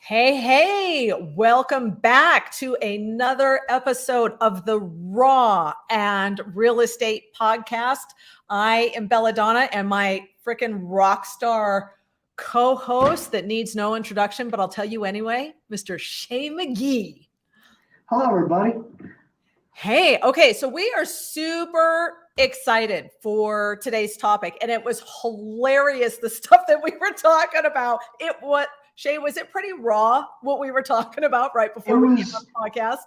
Hey, welcome back to another episode of the Raw and Real Estate Podcast. I am Belladonna, and my freaking rock star co-host that needs no introduction, but I'll tell you anyway, Mr. Chay McGee. Hello, everybody. Hey, okay, so we are super excited for today's topic, and it was hilarious, the stuff that we were talking about. Chay, was it pretty raw what we were talking about right before we came on the podcast?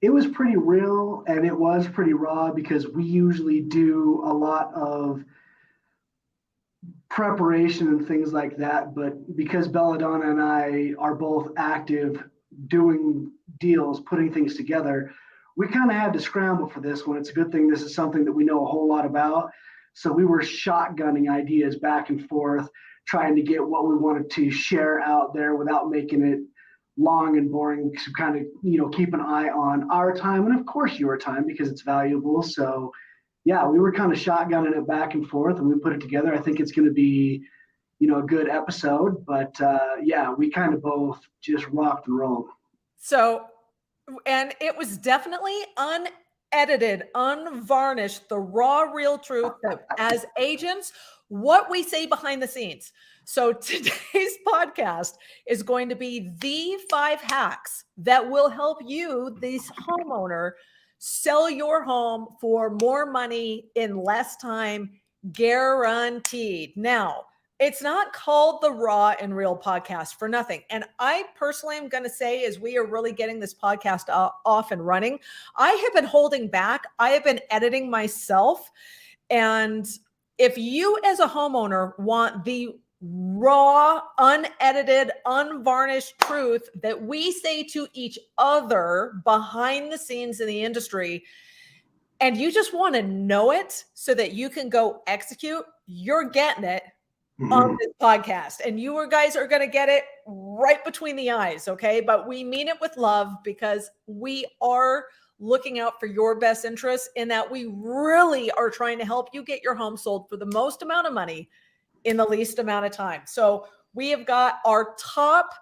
It was pretty real, and it was pretty raw because we usually do a lot of preparation and things like that. But because Belladonna and I are both active doing deals, putting things together, we kind of had to scramble for this one. It's a good thing this is something that we know a whole lot about. So we were shotgunning ideas back and forth, trying to get what we wanted to share out there without making it long and boring, to kind of, keep an eye on our time and of course your time because it's valuable. So yeah, we were kind of shotgunning it back and forth and we put it together. I think it's going to be, a good episode, but yeah, we kind of both just rocked and rolled. So, and it was definitely unedited, unvarnished, the raw, real truth that as agents, what we say behind the scenes. So today's podcast is going to be the 5 hacks that will help you, this homeowner, sell your home for more money in less time, guaranteed. Now, it's not called the Raw and Real Podcast for nothing. And I personally am going to say, as we are really getting this podcast off and running, I have been holding back. I have been editing myself. And if you as a homeowner want the raw, unedited, unvarnished truth that we say to each other behind the scenes in the industry, and you just want to know it so that you can go execute, you're getting it on this podcast, and you guys are going to get it right between the eyes. Okay. But we mean it with love because we are looking out for your best interests in that we really are trying to help you get your home sold for the most amount of money in the least amount of time. So we have got our top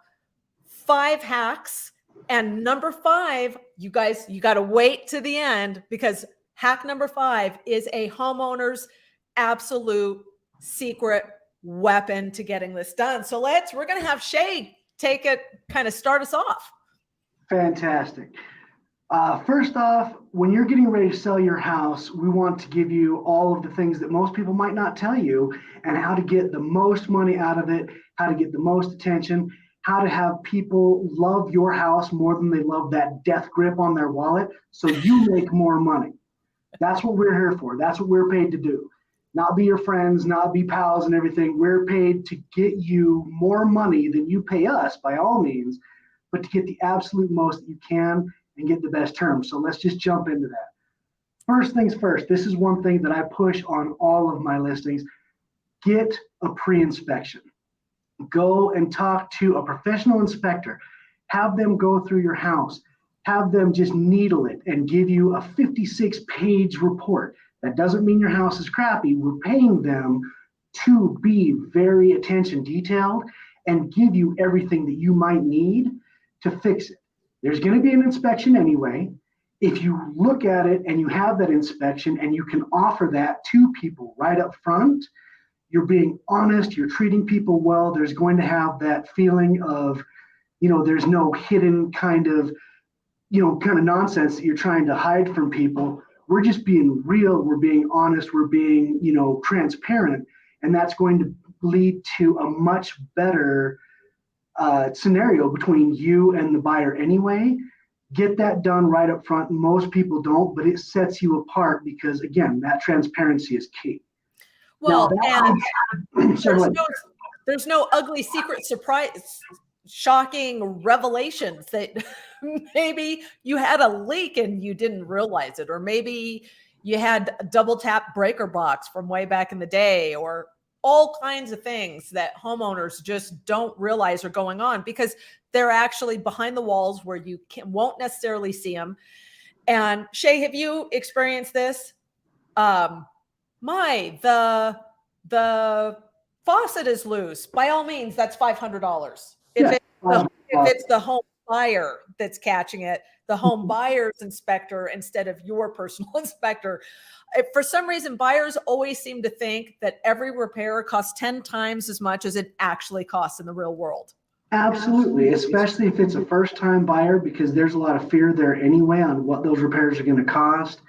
5 hacks, and number 5, you guys, you got to wait to the end because hack number 5 is a homeowner's absolute secret weapon to getting this done. So we're going to have Chay take it, kind of start us off. Fantastic. First off, when you're getting ready to sell your house, we want to give you all of the things that most people might not tell you and how to get the most money out of it, how to get the most attention, how to have people love your house more than they love that death grip on their wallet so you make more money. That's what we're here for. That's what we're paid to do. Not be your friends, not be pals and everything. We're paid to get you more money than you pay us by all means, but to get the absolute most that you can and get the best terms. So let's just jump into that. First things first, this is one thing that I push on all of my listings. Get a pre-inspection. Go and talk to a professional inspector. Have them go through your house. Have them just needle it and give you a 56-page report. That doesn't mean your house is crappy. We're paying them to be very attention detailed and give you everything that you might need to fix it. There's going to be an inspection anyway. If you look at it and you have that inspection and you can offer that to people right up front, you're being honest, you're treating people well. There's going to have that feeling of, there's no hidden kind of nonsense that you're trying to hide from people. We're just being real. We're being honest. We're being, transparent. And that's going to lead to a much better scenario between you and the buyer anyway. Get that done right up front. Most people don't, but it sets you apart because, again, that transparency is key. Well, there's no ugly secret surprise, shocking revelations that maybe you had a leak and you didn't realize it, or maybe you had a double tap breaker box from way back in the day, or all kinds of things that homeowners just don't realize are going on because they're actually behind the walls where you won't necessarily see them. And Chay, have you experienced this? The faucet is loose. By all means, that's $500. If if it's the home buyer that's catching it, the home buyer's inspector instead of your personal inspector. For some reason, buyers always seem to think that every repair costs 10 times as much as it actually costs in the real world. Absolutely, especially if it's a first-time buyer, because there's a lot of fear there anyway on what those repairs are going to cost.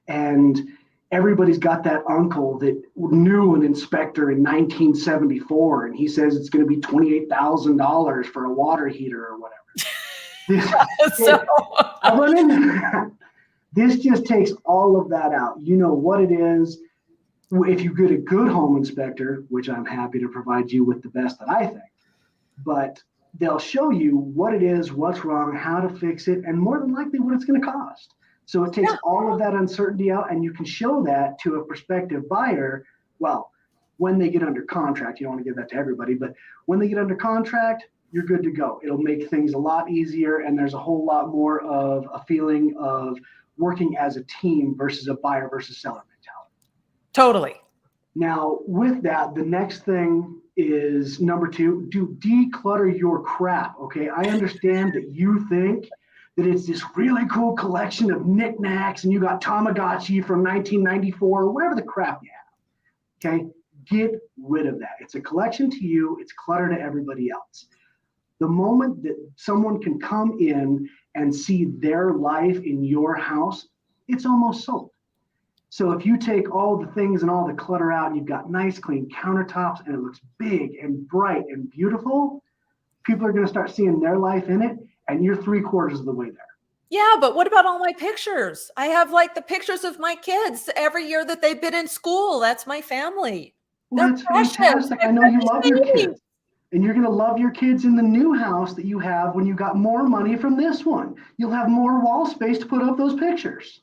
And everybody's got that uncle that knew an inspector in 1974, and he says it's going to be $28,000 for a water heater or whatever. So I run into that. This just takes all of that out. You know what it is. If you get a good home inspector, which I'm happy to provide you with the best that I think, but they'll show you what it is, what's wrong, how to fix it, and more than likely what it's going to cost. So it takes all of that uncertainty out, and you can show that to a prospective buyer. Well, when they get under contract, you don't want to give that to everybody, but when they get under contract, you're good to go. It'll make things a lot easier, and there's a whole lot more of a feeling of working as a team versus a buyer versus seller mentality. Totally. Now, with that, the next thing is number 2, declutter your crap. Okay. I understand that you think that it's this really cool collection of knickknacks and you got Tamagotchi from 1994 or whatever the crap you have. Okay. Get rid of that. It's a collection to you. It's clutter to everybody else. The moment that someone can come in and see their life in your house, it's almost sold. So if you take all the things and all the clutter out and you've got nice clean countertops and it looks big and bright and beautiful, people are going to start seeing their life in it, and you're 3/4 of the way there. Yeah, but what about all my pictures? I have like the pictures of my kids every year that they've been in school. That's my family. Well, They're that's precious. fantastic. I know you love your Babies. kids. And you're going to love your kids in the new house that you have when you got more money from this one. You'll have more wall space to put up those pictures.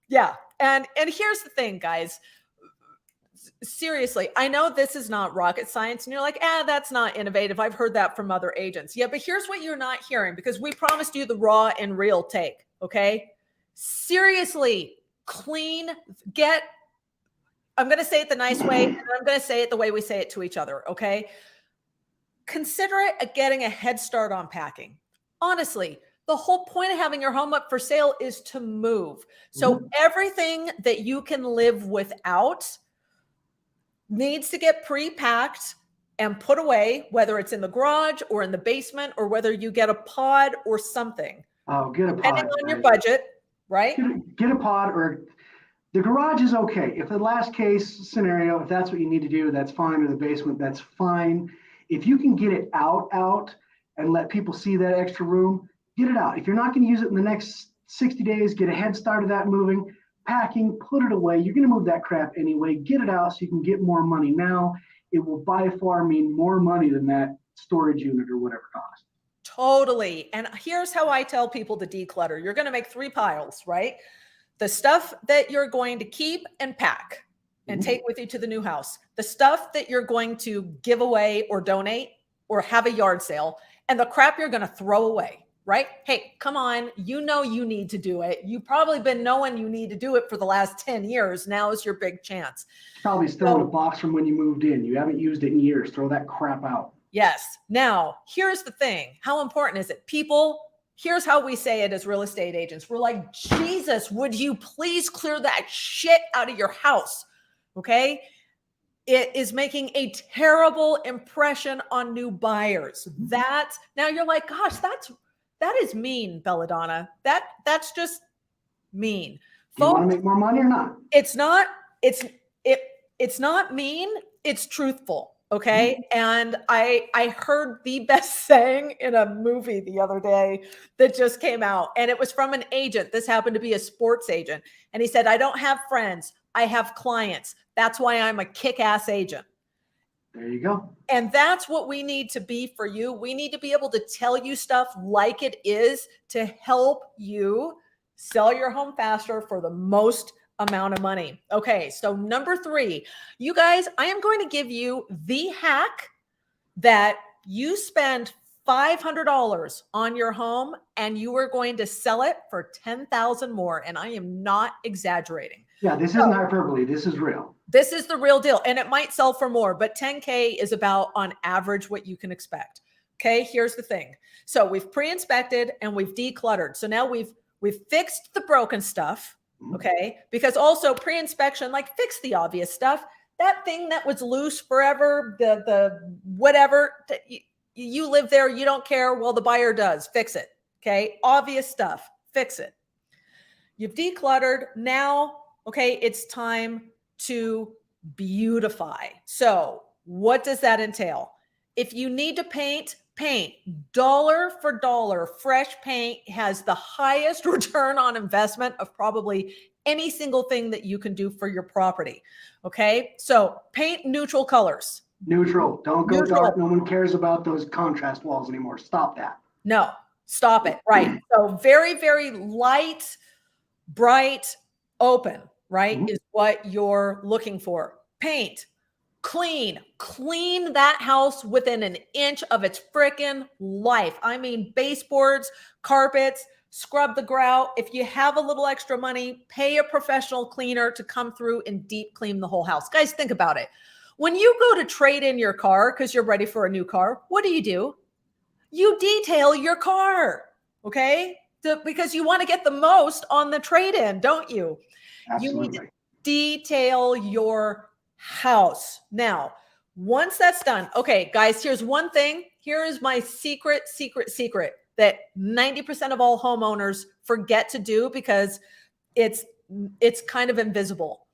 Yeah. And here's the thing, guys. Seriously, I know this is not rocket science, and you're like, that's not innovative. I've heard that from other agents. Yeah, but here's what you're not hearing, because we promised you the raw and real take. Okay. Seriously, clean, I'm going to say it the nice way, and I'm going to say it the way we say it to each other. Okay. Consider it getting a head start on packing. Honestly, the whole point of having your home up for sale is to move. So everything that you can live without needs to get pre-packed and put away, whether it's in the garage or in the basement, or whether you get a pod or something. Oh, get a pod. Depending on your budget, right? Get a pod, or the garage is okay. If the last case scenario, if that's what you need to do, that's fine. Or the basement, that's fine. If you can get it out and let people see that extra room, get it out. If you're not going to use it in the next 60 days, get a head start of that moving, packing, put it away. You're going to move that crap anyway. Get it out so you can get more money now. It will by far mean more money than that storage unit or whatever cost. Totally. And here's how I tell people to declutter. You're going to make 3 piles, right? The stuff that you're going to keep and pack and take with you to the new house. The stuff that you're going to give away or donate or have a yard sale, and the crap you're going to throw away, right? Hey, come on. You know you need to do it. You've probably been knowing you need to do it for the last 10 years. Now is your big chance. Probably still in a box from when you moved in. You haven't used it in years. Throw that crap out. Yes. Now, here's the thing. How important is it? People, here's how we say it as real estate agents. We're like, Jesus, would you please clear that shit out of your house? Okay. It is making a terrible impression on new buyers. Now you're like, gosh, that is mean, Belladonna. That's just mean. Do you want to make more money or not? It's not mean. It's truthful. Okay. And I heard the best saying in a movie the other day that just came out, and it was from an agent. This happened to be a sports agent. And he said, I don't have friends. I have clients. That's why I'm a kick-ass agent. There you go. And that's what we need to be for you. We need to be able to tell you stuff like it is to help you sell your home faster for the most amount of money. Okay, so number 3, you guys, I am going to give you the hack that you spend $500 on your home and you are going to sell it for $10,000 more. And I am not exaggerating. Yeah, this isn't hyperbole. This is real. This is the real deal. And it might sell for more, but $10K is about on average what you can expect. Okay, here's the thing. So we've pre-inspected and we've decluttered. So now we've fixed the broken stuff. Okay, because also pre-inspection, like, fix the obvious stuff. That thing that was loose forever, the whatever, you live there, you don't care. Well, the buyer does. Fix it. Okay, obvious stuff, fix it. You've decluttered. Now, okay, it's time to beautify. So what does that entail? If you need to paint, paint. Dollar for dollar, fresh paint has the highest return on investment of probably any single thing that you can do for your property. Okay, so paint neutral colors. Neutral. Don't go Neutral. dark. No one cares about those contrast walls anymore. Stop that. No, stop it. Right. So very, very light, bright, open, right, is what you're looking for. Paint. Clean that house within an inch of its freaking life. I mean, baseboards, carpets, scrub the grout. If you have a little extra money, pay a professional cleaner to come through and deep clean the whole house. Guys, think about it. When you go to trade in your car because you're ready for a new car, what do? You detail your car, okay? Because you want to get the most on the trade-in, don't you? Absolutely. You need to detail your house. Now, once that's done, okay, guys, here's one thing. Here is my secret that 90% of all homeowners forget to do because it's kind of invisible.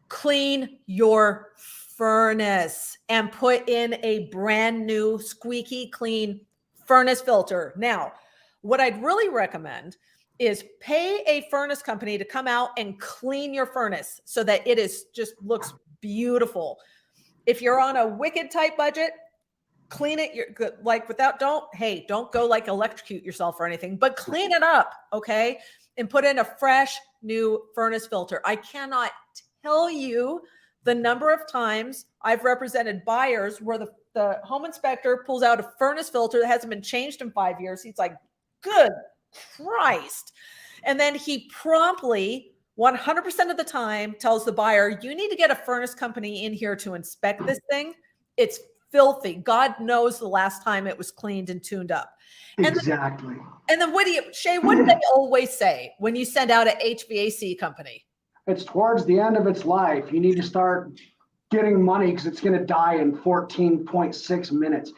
Clean your furnace and put in a brand new squeaky clean furnace filter. Now, what I'd really recommend is pay a furnace company to come out and clean your furnace so that it is just looks beautiful. If you're on a wicked tight budget, clean it. You're good. Like don't go like electrocute yourself or anything, but clean it up. Okay. And put in a fresh new furnace filter. I cannot tell you the number of times I've represented buyers where the home inspector pulls out a furnace filter that hasn't been changed in 5 years. He's like, good Christ. And then he promptly 100% of the time tells the buyer, you need to get a furnace company in here to inspect this thing. It's filthy. God knows the last time it was cleaned and tuned up. Exactly. And then Shay, what do they always say when you send out an HVAC company? It's towards the end of its life. You need to start getting money because it's going to die in 14.6 minutes.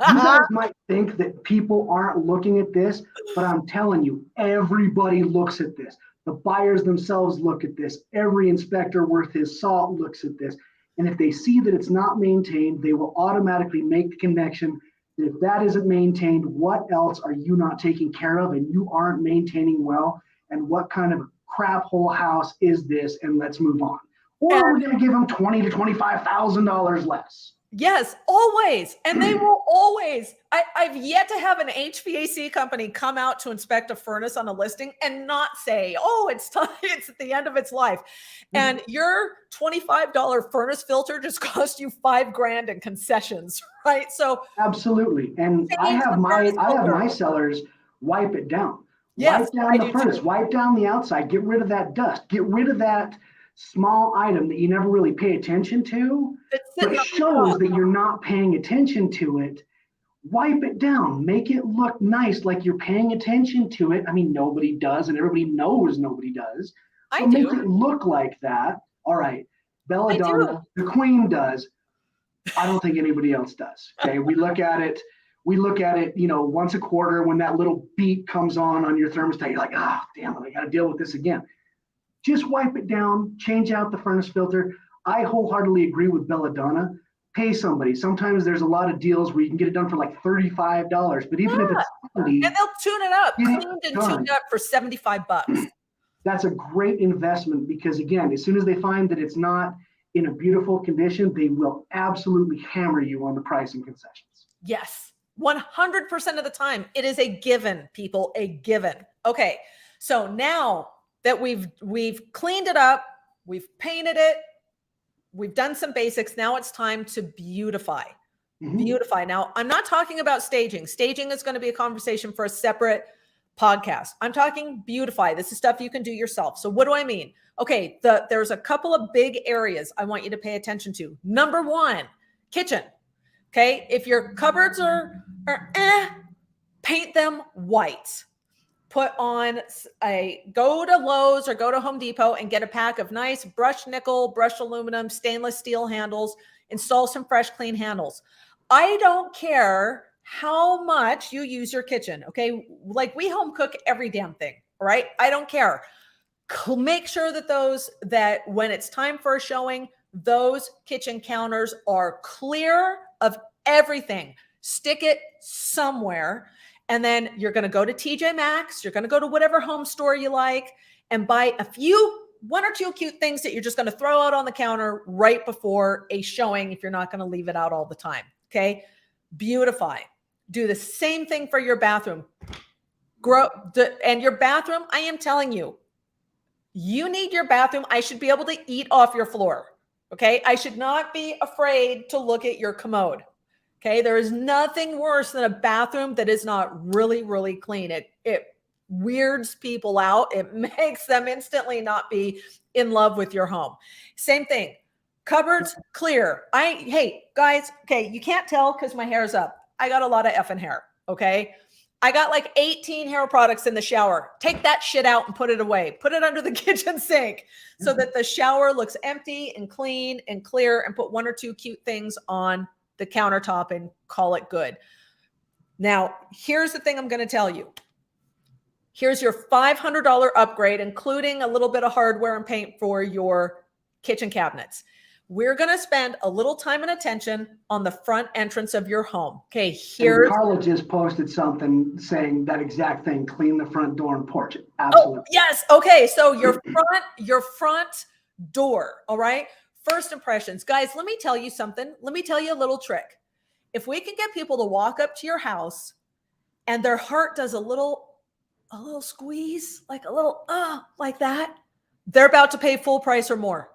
You guys might think that people aren't looking at this, but I'm telling you, everybody looks at this. The buyers themselves look at this. Every inspector worth his salt looks at this. And if they see that it's not maintained, they will automatically make the connection that if that isn't maintained, what else are you not taking care of and you aren't maintaining well? And what kind of crap hole house is this? And let's move on. Or we're going to give them $20,000 to $25,000 less. Yes, always. And they will always. I've yet to have an HVAC company come out to inspect a furnace on a listing and not say, oh, it's time, it's at the end of its life. And your $25 furnace filter just cost you $5,000 in concessions, right? So absolutely. And I have my sellers wipe it down. Yes, wipe down the furnace, wipe down the outside, get rid of that dust, get rid of that small item that you never really pay attention to, but shows that you're not paying attention to it. Wipe it down, make it look nice, like you're paying attention to it. I mean, nobody does, and everybody knows nobody does. So make it look like that. All right, Belladonna, the queen does. I don't think anybody else does. Okay, we look at it, once a quarter when that little beep comes on your thermostat. You're like, damn it, I got to deal with this again. Just wipe it down, change out the furnace filter. I wholeheartedly agree with Belladonna. Pay somebody. Sometimes there's a lot of deals where you can get it done for like $35, but even if it's $70, and they'll tune it up, cleaned and tuned up for $75. That's a great investment because again, as soon as they find that it's not in a beautiful condition, they will absolutely hammer you on the price and concessions. Yes, 100% of the time. It is a given, people, a given. Okay, so now that we've cleaned it up, we've painted it, we've done some basics. Now it's time to beautify. Beautify. Now, I'm not talking about staging. Staging is going to be a conversation for a separate podcast. I'm talking beautify. This is stuff you can do yourself. So what do I mean? Okay, there's a couple of big areas I want you to pay attention to. Number one, kitchen. Okay, if your cupboards are paint them white. Put on go to Lowe's or go to Home Depot and get a pack of nice brushed nickel, brushed aluminum, stainless steel handles, install some fresh, clean handles. I don't care how much you use your kitchen. Okay. Like we home cook every damn thing. Right. I don't care. Make sure that when it's time for a showing, those kitchen counters are clear of everything. Stick it somewhere. And then you're going to go to TJ Maxx. You're going to go to whatever home store you like and buy one or two cute things that you're just going to throw out on the counter right before a showing if you're not going to leave it out all the time. Okay. Beautify. Do the same thing for your bathroom. And your bathroom, I am telling you, you need your bathroom. I should be able to eat off your floor. Okay. I should not be afraid to look at your commode. Okay. There is nothing worse than a bathroom that is not really, really clean. It weirds people out. It makes them instantly not be in love with your home. Same thing. Cupboards clear. Hey guys. Okay. You can't tell because my hair's up. I got a lot of effing hair. Okay. I got like 18 hair products in the shower. Take that shit out and put it away. Put it under the kitchen sink so that the shower looks empty and clean and clear, and put one or two cute things on the countertop and call it good. Now, here's the thing I'm going to tell you. Here's your $500 upgrade, including a little bit of hardware and paint for your kitchen cabinets. We're going to spend a little time and attention on the front entrance of your home. Okay, here's Carla just posted something saying that exact thing, clean the front door and porch. Absolutely. Oh, yes. Okay, so your front door, all right? First impressions. Guys, let me tell you something. Let me tell you a little trick. If we can get people to walk up to your house and their heart does a little squeeze, like a little like that, they're about to pay full price or more.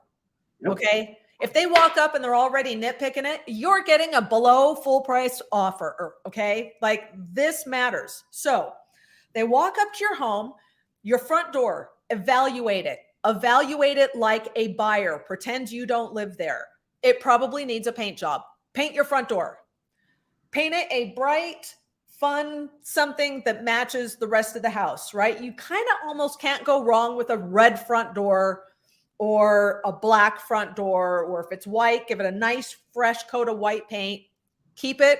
Yep. Okay? If they walk up and they're already nitpicking it, you're getting a below full price offer. Okay. Like this matters. So they walk up to your home, your front door, evaluate it like a buyer. Pretend you don't live there. It probably needs a paint job. Paint your front door. Paint it a bright, fun, something that matches the rest of the house, right? You kind of almost can't go wrong with a red front door or a black front door, or if it's white, give it a nice fresh coat of white paint. Keep it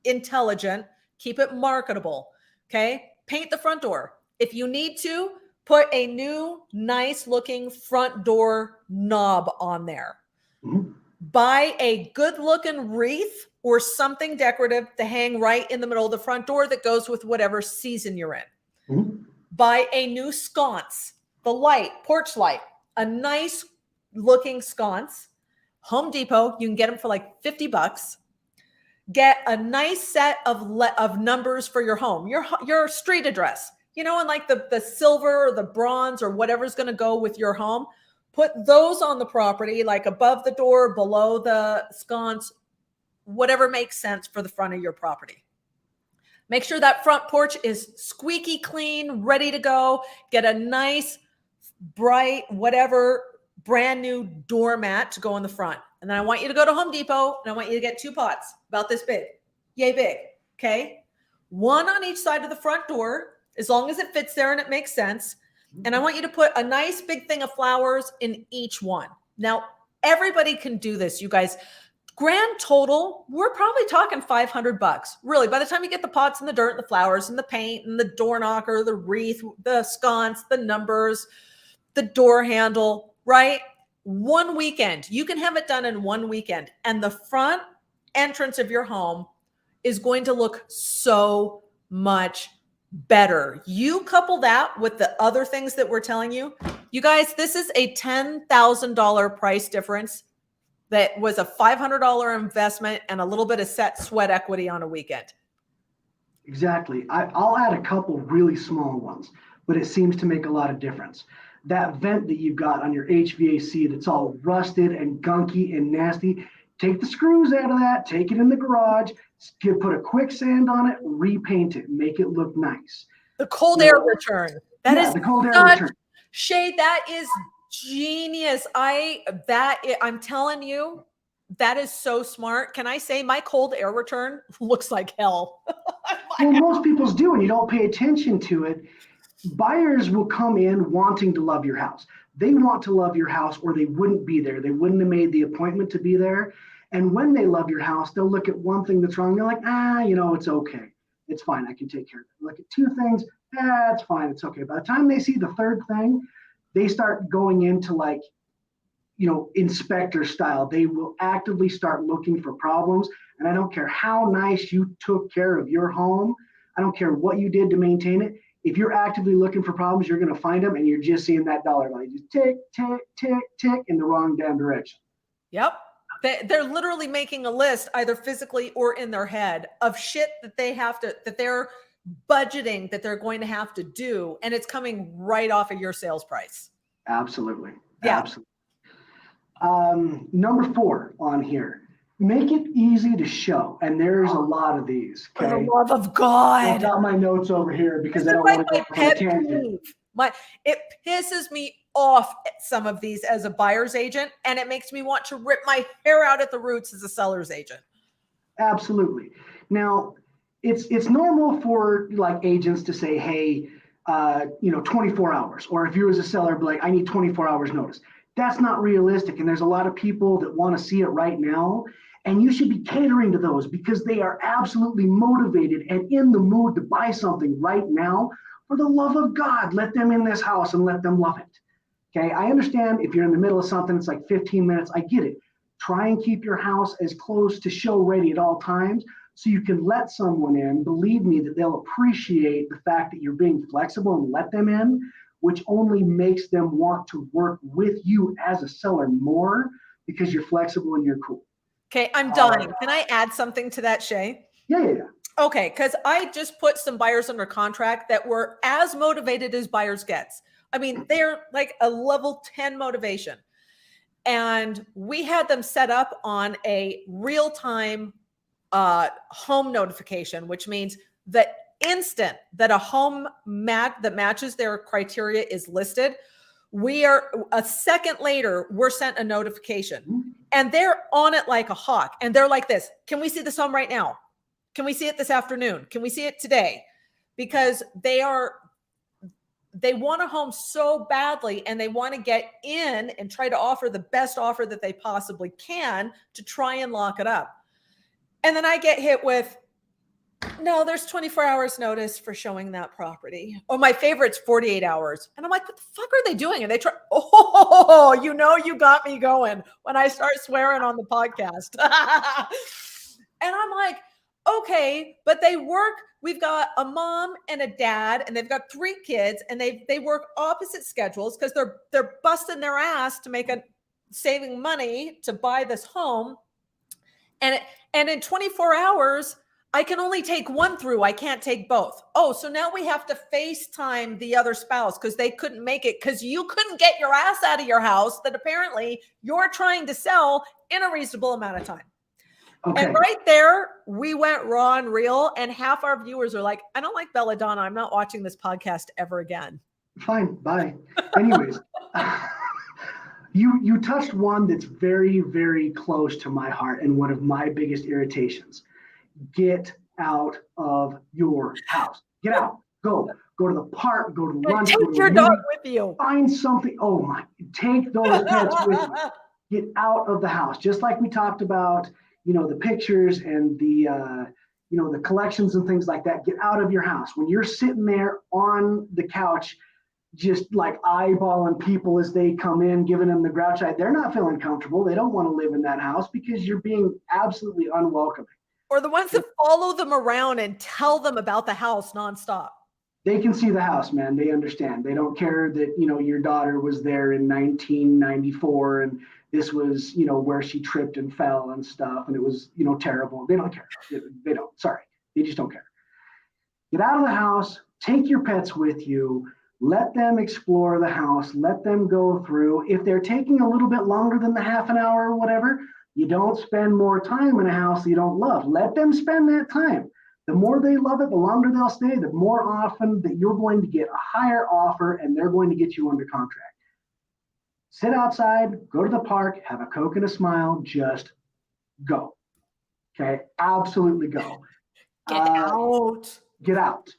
intelligent, keep it marketable. Okay. Paint the front door. If you need to, put a new, nice looking front door knob on there. Mm-hmm. Buy a good looking wreath or something decorative to hang right in the middle of the front door that goes with whatever season you're in. Mm-hmm. Buy a new sconce, the light, porch light. A nice looking sconce. Home Depot, you can get them for like $50. Get a nice set of numbers for your home, your street address, and like the silver or the bronze or whatever's going to go with your home. Put those on the property, like above the door, below the sconce, whatever makes sense for the front of your property. Make sure that front porch is squeaky clean, ready to go. Get a nice bright, whatever, brand new doormat to go in the front. And then I want you to go to Home Depot and I want you to get 2 pots about this big, yay big. Okay. One on each side of the front door, as long as it fits there and it makes sense. And I want you to put a nice big thing of flowers in each one. Now, everybody can do this, you guys. Grand total, we're probably talking $500. Really, by the time you get the pots and the dirt and the flowers and the paint and the door knocker, the wreath, the sconce, the numbers, the door handle, right? One weekend. You can have it done in one weekend. And the front entrance of your home is going to look so much better. You couple that with the other things that we're telling you. You guys, this is a $10,000 price difference that was a $500 investment and a little bit of sweat equity on a weekend. Exactly. I'll add a couple really small ones, but it seems to make a lot of difference. That vent that you've got on your HVAC that's all rusted and gunky and nasty, take the screws out of that, take it in the garage, put a quick sand on it, repaint it, make it look nice. The cold air return. The cold air return. Shay, that is genius. I'm telling you, That is so smart. Can I say my cold air return looks like hell? Well, most people's do, and you don't pay attention to it. Buyers will come in wanting to love your house. They want to love your house or they wouldn't be there. They wouldn't have made the appointment to be there. And when they love your house, they'll look at one thing that's wrong. They're like, it's okay. It's fine. I can take care of it. Look at two things. It's fine. It's okay. By the time they see the third thing, they start going into like, inspector style. They will actively start looking for problems. And I don't care how nice you took care of your home. I don't care what you did to maintain it. If you're actively looking for problems, you're going to find them, and you're just seeing that dollar value just tick, tick, tick, tick in the wrong damn direction. Yep. They're literally making a list, either physically or in their head, of shit that they're budgeting that they're going to have to do. And it's coming right off of your sales price. Absolutely. Yeah. Absolutely. Number 4 on here, make it easy to show. And there's a lot of these. Okay? For the love of God. I've got my notes over here because I don't want to go on a tangent. It pisses me off at some of these as a buyer's agent, and it makes me want to rip my hair out at the roots as a seller's agent. Absolutely. Now, it's normal for like agents to say, hey, 24 hours, or if you as a seller, be like, I need 24 hours notice. That's not realistic. And there's a lot of people that want to see it right now. And you should be catering to those because they are absolutely motivated and in the mood to buy something right now. For the love of God, let them in this house and let them love it. Okay, I understand if you're in the middle of something, it's like 15 minutes. I get it. Try and keep your house as close to show ready at all times so you can let someone in. Believe me that they'll appreciate the fact that you're being flexible and let them in, which only makes them want to work with you as a seller more because you're flexible and you're cool. Okay, I'm dying. Can I add something to that, Shay? Yeah. Okay, because I just put some buyers under contract that were as motivated as buyers gets. I mean, they're like a level 10 motivation. And we had them set up on a real-time home notification, which means the instant that a home that matches their criteria is listed, we are a second later, we're sent a notification. And they're on it like a hawk. And they're like this, can we see this home right now? Can we see it this afternoon? Can we see it today? Because they want a home so badly and they want to get in and try to offer the best offer that they possibly can to try and lock it up. And then I get hit with, no, there's 24 hours notice for showing that property. Oh, my favorite's 48 hours. And I'm like, what the fuck are they doing? And they try, you got me going when I start swearing on the podcast. And I'm like, okay, but they work. We've got a mom and a dad, and they've got 3 kids, and they work opposite schedules because they're busting their ass to make saving money to buy this home. And in 24 hours, I can only take one through. I can't take both. Oh, so now we have to FaceTime the other spouse because they couldn't make it because you couldn't get your ass out of your house that apparently you're trying to sell in a reasonable amount of time. Okay. And right there, we went raw and real, and half our viewers are like, I don't like Belladonna. I'm not watching this podcast ever again. Fine, bye. Anyways, you touched one that's very, very close to my heart and one of my biggest irritations. Get out of your house. Get out. Go to the park. Go to lunch. Take your dog with you. Find something. Oh my! Take those pets with you. Get out of the house. Just like we talked about, the pictures and the collections and things like that. Get out of your house. When you're sitting there on the couch, just like eyeballing people as they come in, giving them the grouch eye, they're not feeling comfortable. They don't want to live in that house because you're being absolutely unwelcoming. Or the ones that follow them around and tell them about the house nonstop. They can see the house, man. They understand. They don't care that, your daughter was there in 1994 and this was, where she tripped and fell and stuff. And it was, terrible. They don't care. They don't. Sorry. They just don't care. Get out of the house. Take your pets with you. Let them explore the house. Let them go through. If they're taking a little bit longer than the half an hour or whatever, you don't spend more time in a house you don't love. Let them spend that time. The more they love it, the longer they'll stay, the more often that you're going to get a higher offer and they're going to get you under contract. Sit outside, go to the park, have a Coke and a smile, just go. Okay, absolutely go. Get out. Get out.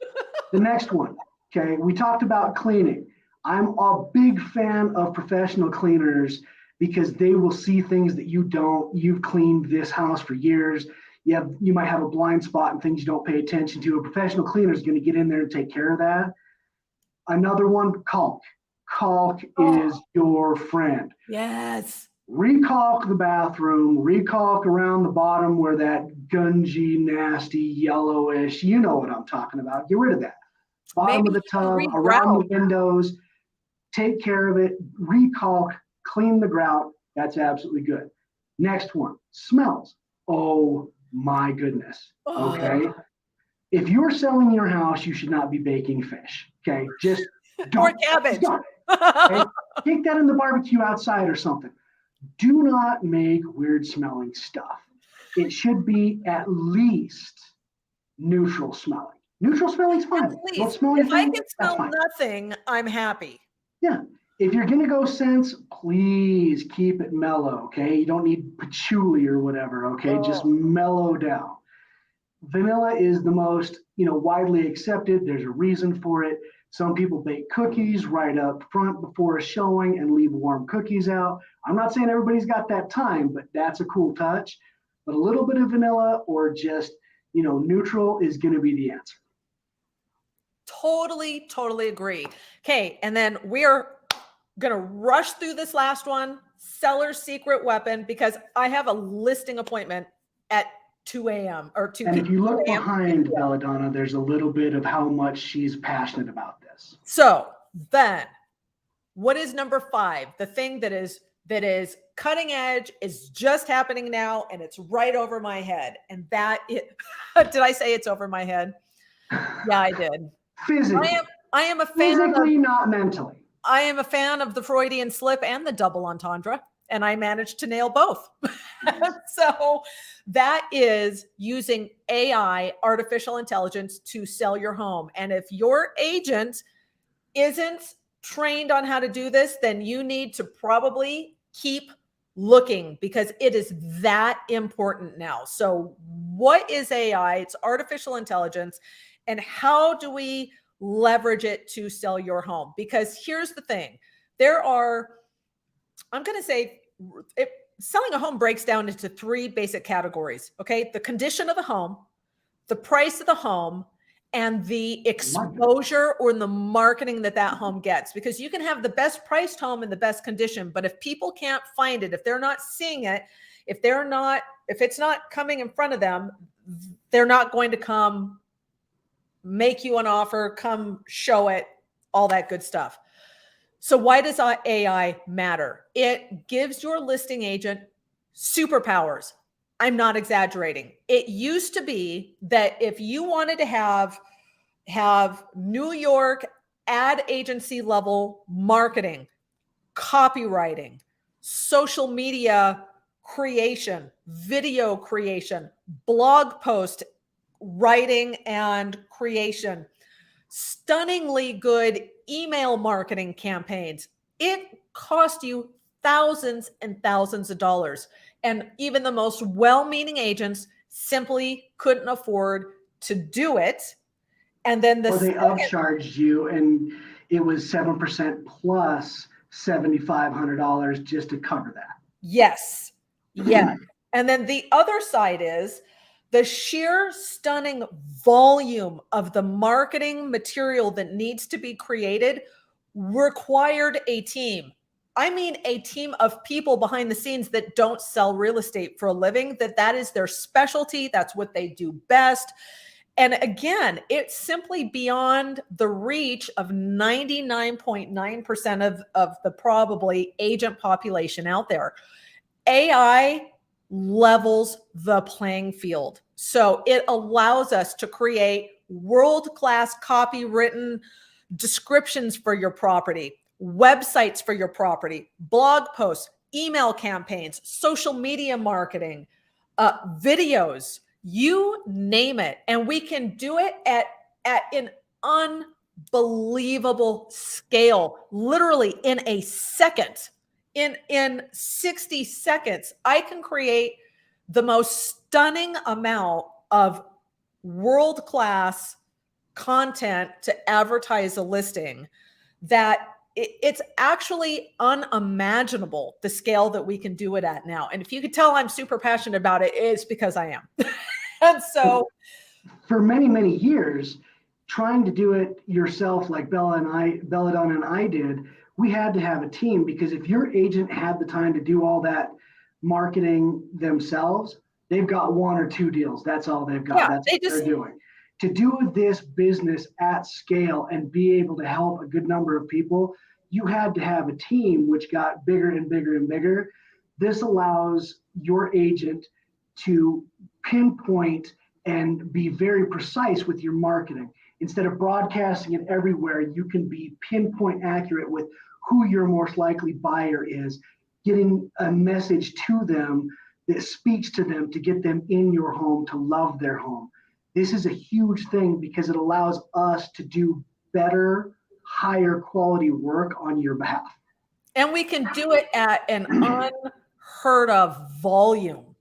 The next one, okay, we talked about cleaning. I'm a big fan of professional cleaners because they will see things that you don't. You've cleaned this house for years. You might have a blind spot and things you don't pay attention to. A professional cleaner is going to get in there and take care of that. Another one, caulk. Caulk is your friend. Yes. Recalk the bathroom, recalk around the bottom where that gungy, nasty, yellowish, you know what I'm talking about. Get rid of that. Bottom of the tub, around the windows, take care of it, recalk, clean the grout. That's absolutely good. Next one, smells. Oh my goodness. Okay. If you're selling your house, you should not be baking fish. Okay. Just don't. Or cabbage. Don't. Okay? Take that in the barbecue outside or something. Do not make weird smelling stuff. It should be at least neutral smelling. Neutral smelling is fine. Don't smell anything, if I can smell nothing, I'm happy. Yeah. If you're gonna go scents, please keep it mellow. Okay. You don't need patchouli or whatever. Okay. Just mellow down. Vanilla is the most, widely accepted. There's a reason for it. Some people bake cookies right up front before a showing and leave warm cookies out. I'm not saying everybody's got that time, but that's a cool touch. But a little bit of vanilla or just, neutral is going to be the answer. Totally agree. Okay. And then we're going to rush through this last one, seller's secret weapon, because I have a listing appointment at 2 a.m. or 2 p.m. And if you look behind Belladonna, there's a little bit of how much she's passionate about this. So then what is number 5? The thing that is cutting edge, is just happening now, and it's right over my head. And that did I say it's over my head? Yeah, I did. Physically. I am a fan physically, not mentally. I am a fan of the Freudian slip and the double entendre, and I managed to nail both. So that is using AI, artificial intelligence, to sell your home. And if your agent isn't trained on how to do this, then you need to probably keep looking, because it is that important now. So what is AI? It's artificial intelligence. And how do we leverage it to sell your home? Because here's the thing. I'm going to say selling a home breaks down into 3 basic categories. Okay. The condition of the home, the price of the home, and the exposure or the marketing that home gets. Because you can have the best priced home in the best condition, but if people can't find it, if they're not seeing it, if it's not coming in front of them, they're not going to come make you an offer, come show it, all that good stuff. So why does AI matter? It gives your listing agent superpowers. I'm not exaggerating. It used to be that if you wanted to have New York ad agency level marketing, copywriting, social media creation, video creation, blog post writing and creation, stunningly good email marketing campaigns, it cost you thousands and thousands of dollars. And even the most well-meaning agents simply couldn't afford to do it. And then they upcharged you, and it was 7% plus $7,500 just to cover that. Yes. Yeah. And then the other side is the sheer stunning volume of the marketing material that needs to be created required a team. I mean, a team of people behind the scenes that don't sell real estate for a living, that is their specialty. That's what they do best. And again, it's simply beyond the reach of 99.9% of the probably agent population out there. AI levels the playing field. So it allows us to create world-class copywritten descriptions for your property, websites for your property, blog posts, email campaigns, social media marketing, videos, you name it. And we can do it at an unbelievable scale, literally in a second. In 60 seconds, I can create the most stunning amount of world-class content to advertise a listing that it's actually unimaginable the scale that we can do it at now. And if you could tell I'm super passionate about it, it's because I am. And so for many, many years, trying to do it yourself like Belladonna and I did, we had to have a team, because if your agent had the time to do all that marketing themselves, they've got 1 or 2 deals. That's all they've got. Yeah, That's what they're doing. To do this business at scale and be able to help a good number of people, you had to have a team, which got bigger and bigger and bigger. This allows your agent to pinpoint and be very precise with your marketing. Instead of broadcasting it everywhere, you can be pinpoint accurate with who your most likely buyer is, getting a message to them that speaks to them to get them in your home, to love their home. This is a huge thing because it allows us to do better, higher quality work on your behalf. And we can do it at an unheard of volume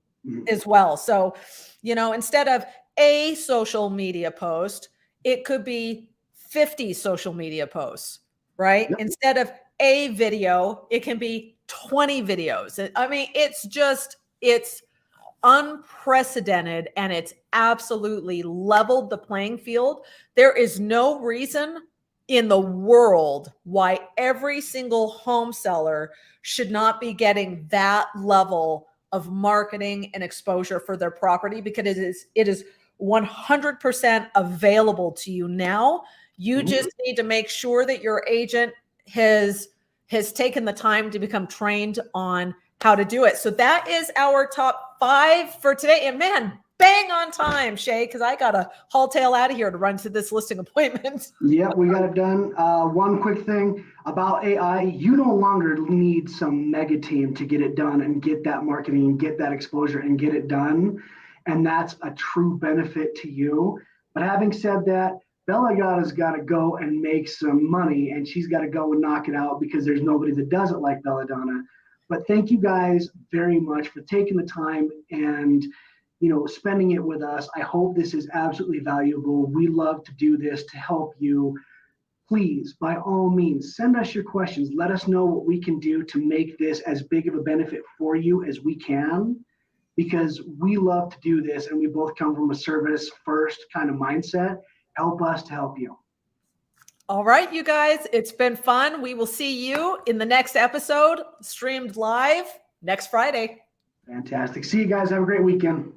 as well. So, instead of a social media post, it could be 50 social media posts, right? Yep. Instead of a video, it can be 20 videos. I mean, it's unprecedented, and it's absolutely leveled the playing field. There is no reason in the world why every single home seller should not be getting that level of marketing and exposure for their property, because it is 100% available to you now. You just need to make sure that your agent has taken the time to become trained on how to do it. So that is our top 5 for today. And man, bang on time, Shay, because I got to haul tail out of here to run to this listing appointment. Yep, we got it done. One quick thing about AI, you no longer need some mega team to get it done and get that marketing and get that exposure and get it done. And that's a true benefit to you. But having said that, Belladonna's got to go and make some money, and she's got to go and knock it out, because there's nobody that does it like Belladonna. But thank you guys very much for taking the time and spending it with us. I hope this is absolutely valuable. We love to do this to help you. Please, by all means, send us your questions. Let us know what we can do to make this as big of a benefit for you as we can, because we love to do this, and we both come from a service first kind of mindset. Help us to help you. All right, you guys, it's been fun. We will see you in the next episode, streamed live next Friday. Fantastic. See you guys. Have a great weekend.